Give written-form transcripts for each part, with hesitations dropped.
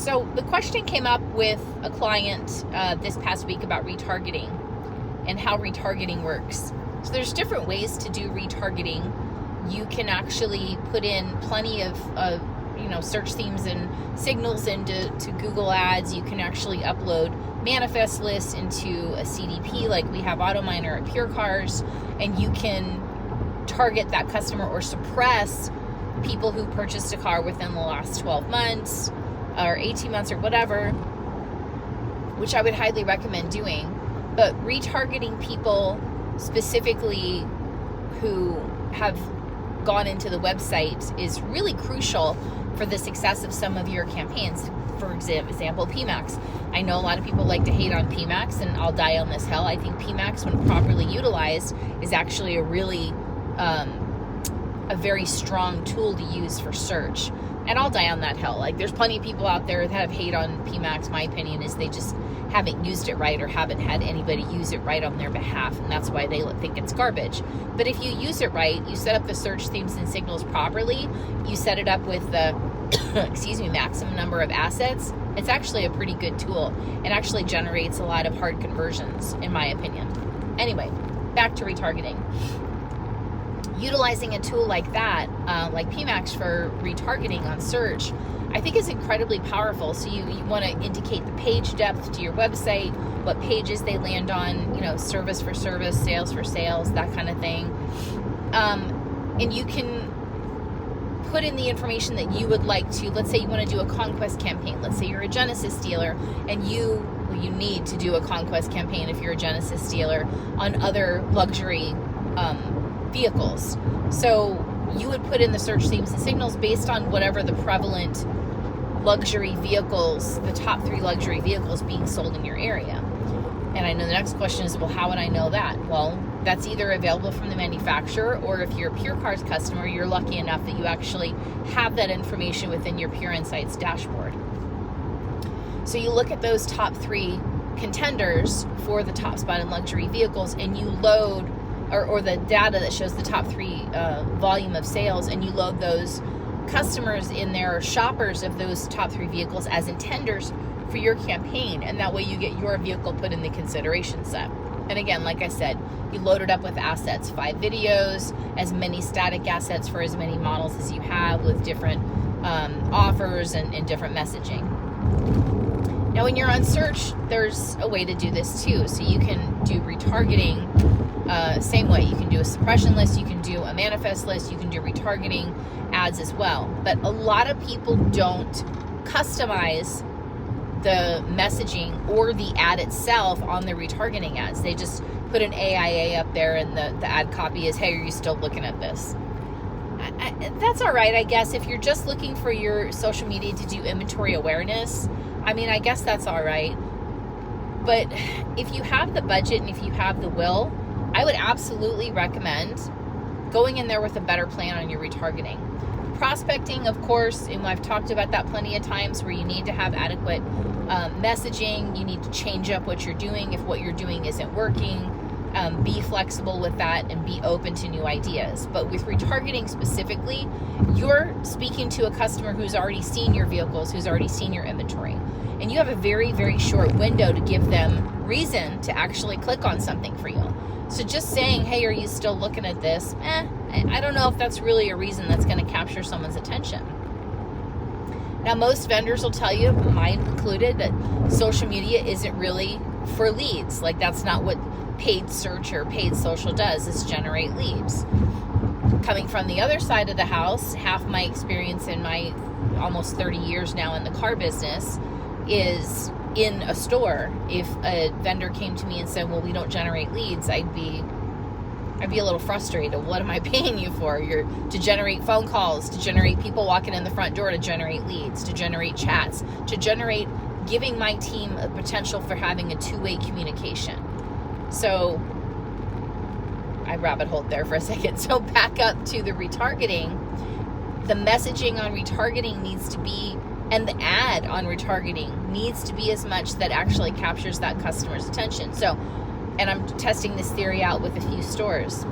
So the question came up with a client this past week about retargeting and how retargeting works. So there's different ways to do retargeting. You can actually put in plenty of search themes and signals into Google Ads. You can actually upload manifest lists into a CDP like we have AutoMiner at Pure Cars, and you can target that customer or suppress people who purchased a car within the last 12 months or 18 months or whatever, which I would highly recommend doing. But retargeting people specifically who have gone into the website is really crucial for the success of some of your campaigns. For example, PMAX. I know a lot of people like to hate on PMAX, and I'll die on this hill. I think PMAX, when properly utilized, is actually a really a very strong tool to use for search. And I'll die on that hill. Like, there's plenty of people out there that have hate on PMAX. My opinion is they just haven't used it right or haven't had anybody use it right on their behalf, and that's why they think it's garbage. But if you use it right, you set up the search themes and signals properly, you set it up with the maximum number of assets, it's actually a pretty good tool. It actually generates a lot of hard conversions, in my opinion. Anyway, back to retargeting. Utilizing a tool like that, like PMAX for retargeting on search, I think is incredibly powerful. So you want to indicate the page depth to your website, what pages they land on, service for service, sales for sales, that kind of thing. And you can put in the information that you would like to. Let's say you want to do a conquest campaign. Let's say you're a Genesis dealer and you need to do a conquest campaign if you're a Genesis dealer on other luxury vehicles. So you would put in the search themes and signals based on whatever the prevalent luxury vehicles, the top 3 luxury vehicles being sold in your area. And I know the next question is, well, how would I know that? Well, that's either available from the manufacturer, or if you're a Pure Cars customer, you're lucky enough that you actually have that information within your Pure Insights dashboard. So you look at those top 3 contenders for the top spot in luxury vehicles, and you load or the data that shows the top 3 volume of sales, and you load those customers in there, or shoppers of those top 3 vehicles, as intenders for your campaign, and that way you get your vehicle put in the consideration set. And again, like I said, you load it up with assets, 5 videos, as many static assets for as many models as you have, with different offers and different messaging. Now, when you're on search, there's a way to do this too. So you can do retargeting same way. You can do a suppression list, you can do a manifest list, you can do retargeting ads as well. But a lot of people don't customize the messaging or the ad itself on the retargeting ads. They just put an AIA up there, and the ad copy is, hey, are you still looking at this? That's all right, I guess. If you're just looking for your social media to do inventory awareness, I mean, I guess that's all right. But if you have the budget and if you have the will, I would absolutely recommend going in there with a better plan on your retargeting. Prospecting, of course, and I've talked about that plenty of times, where you need to have adequate messaging. You need to change up what you're doing if what you're doing isn't working. Be flexible with that and be open to new ideas. But with retargeting specifically, you're speaking to a customer who's already seen your vehicles, who's already seen your inventory. And you have a very, very short window to give them reason to actually click on something for you. So just saying, hey, are you still looking at this? I don't know if that's really a reason that's going to capture someone's attention. Now, most vendors will tell you, mine included, that social media isn't really for leads. Like, that's not what paid search or paid social does, is generate leads. Coming from the other side of the house, half my experience in my almost 30 years now in the car business is in a store. If a vendor came to me and said, well, we don't generate leads, I'd be a little frustrated. What am I paying you for? You're to generate phone calls, to generate people walking in the front door, to generate leads, to generate chats, to generate giving my team a potential for having a two-way communication. So I rabbit holed there for a second. So back up to the retargeting. The messaging on retargeting needs to be, and the ad on retargeting needs to be as much that actually captures that customer's attention. So, and I'm testing this theory out with a few stores.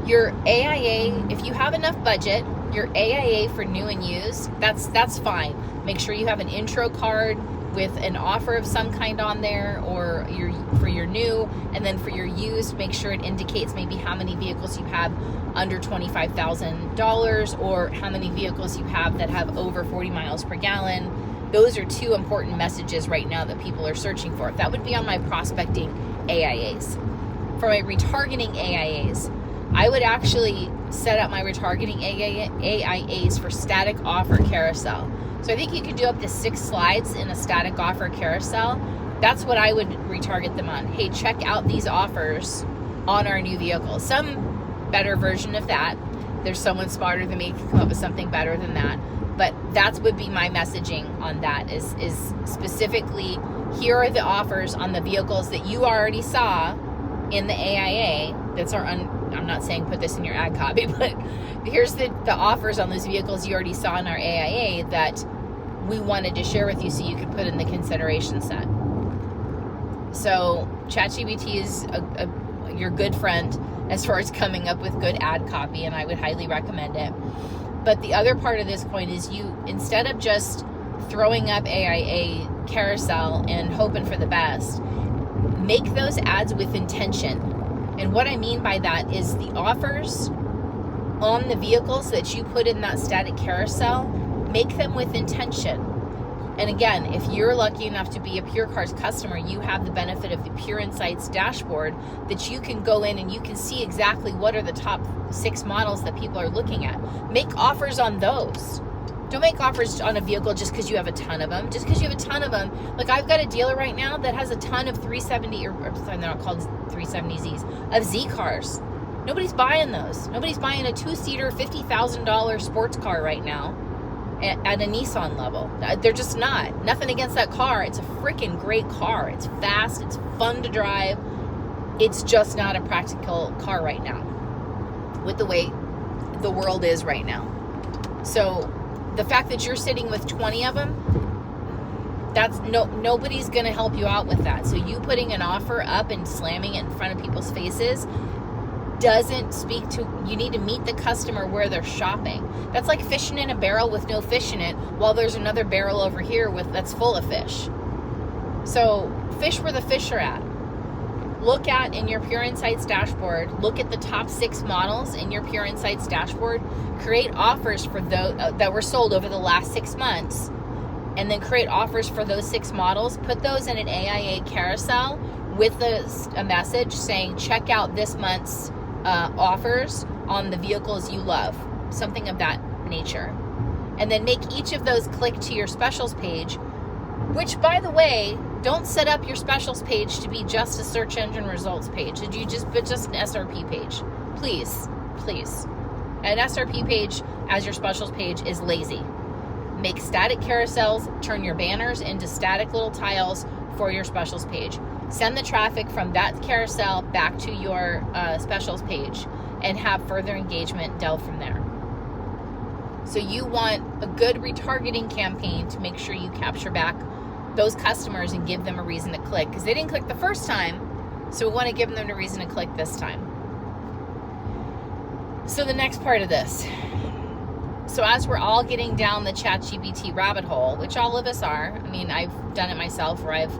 Your AIA, if you have enough budget, your AIA for new and used, that's fine. Make sure you have an intro card with an offer of some kind on there, or for your new, and then for your used, make sure it indicates maybe how many vehicles you have under $25,000 or how many vehicles you have that have over 40 miles per gallon. Those are two important messages right now that people are searching for. That would be on my prospecting AIAs. For my retargeting AIAs, I would actually set up my retargeting AIAs for static offer carousel. So I think you could do up to 6 slides in a static offer carousel. That's what I would retarget them on. Hey, check out these offers on our new vehicle. Some better version of that. There's someone smarter than me who can come up with something better than that. But that would be my messaging on that is specifically, here are the offers on the vehicles that you already saw in the AIA. I'm not saying put this in your ad copy, but here's the offers on those vehicles you already saw in our AIA that we wanted to share with you so you could put in the consideration set. So ChatGPT is your good friend as far as coming up with good ad copy, and I would highly recommend it. But the other part of this coin is, you, instead of just throwing up AIA carousel and hoping for the best, make those ads with intention. And what I mean by that is the offers on the vehicles that you put in that static carousel, make them with intention. And again, if you're lucky enough to be a Pure Cars customer, you have the benefit of the Pure Insights dashboard that you can go in and you can see exactly what are the top 6 models that people are looking at. Make offers on those. Don't make offers on a vehicle just because you have a ton of them. Just because you have a ton of them. Like, I've got a dealer right now that has a ton of 370, or they're not called 370Zs, of Z cars. Nobody's buying those. Nobody's buying a 2-seater, $50,000 sports car right now at a Nissan level. They're just not. Nothing against that car. It's a freaking great car. It's fast. It's fun to drive. It's just not a practical car right now with the way the world is right now. So the fact that you're sitting with 20 of them, nobody's going to help you out with that. So you putting an offer up and slamming it in front of people's faces doesn't speak to, you need to meet the customer where they're shopping. That's like fishing in a barrel with no fish in it, while there's another barrel over here that's full of fish. So fish where the fish are at. Look at, in your Pure Insights dashboard, look at the top 6 models in your Pure Insights dashboard, create offers for those that were sold over the last 6 months, and then create offers for those 6 models, put those in an AIA carousel with a message saying, check out this month's offers on the vehicles you love, something of that nature. And then make each of those click to your specials page, which, by the way, don't set up your specials page to be just a search engine results page. Did you just an SRP page? Please. An SRP page as your specials page is lazy. Make static carousels, turn your banners into static little tiles for your specials page. Send the traffic from that carousel back to your specials page and have further engagement delve from there. So you want a good retargeting campaign to make sure you capture back those customers and give them a reason to click, because they didn't click the first time, so we want to give them a reason to click this time. So the next part of this, so as we're all getting down the ChatGPT rabbit hole, which all of us are, I mean, I've done it myself where I've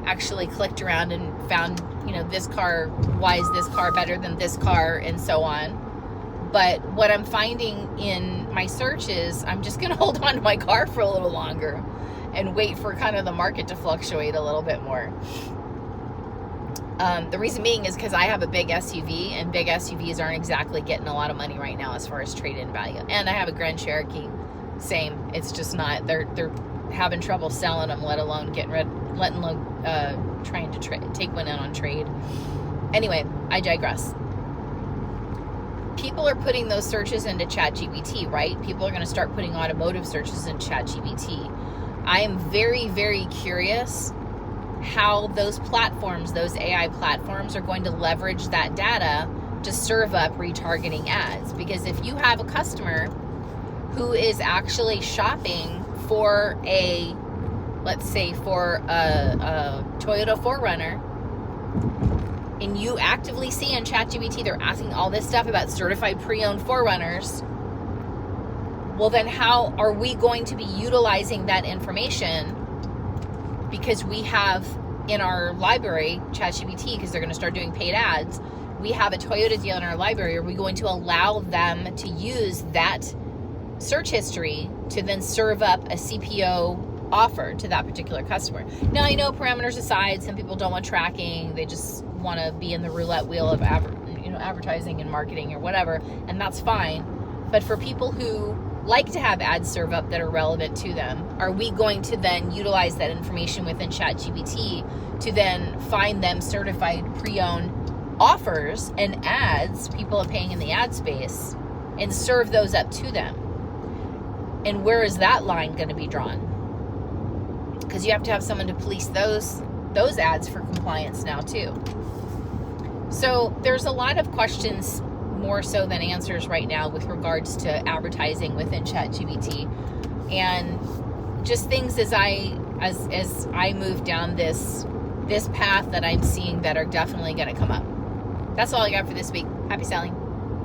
actually clicked around and found, this car, why is this car better than this car, and so on. But what I'm finding in my search is I'm just going to hold on to my car for a little longer and wait for kind of the market to fluctuate a little bit more. The reason being is because I have a big SUV, and big SUVs aren't exactly getting a lot of money right now as far as trade-in value. And I have a Grand Cherokee, same. It's just not. They're having trouble selling them, let alone trying to take one in on trade. Anyway, I digress. People are putting those searches into ChatGPT, right? People are going to start putting automotive searches in ChatGPT. I am very, very curious how those platforms, those AI platforms, are going to leverage that data to serve up retargeting ads. Because if you have a customer who is actually shopping for let's say for a Toyota 4Runner, and you actively see in ChatGPT they're asking all this stuff about certified pre-owned 4Runners, Well, then how are we going to be utilizing that information? Because we have in our library, ChatGPT, because they're going to start doing paid ads, we have a Toyota deal in our library. Are we going to allow them to use that search history to then serve up a CPO offer to that particular customer? Now, I know, parameters aside, some people don't want tracking. They just want to be in the roulette wheel of advertising and marketing or whatever, and that's fine. But for people who like to have ads serve up that are relevant to them, are we going to then utilize that information within ChatGPT to then find them certified pre-owned offers and ads people are paying in the ad space and serve those up to them? And where is that line going to be drawn? Because you have to have someone to police those ads for compliance now too. So there's a lot of questions, more so than answers right now, with regards to advertising within ChatGPT, and just things as I move down this path that I'm seeing that are definitely going to come up. That's all I got for this week. Happy selling.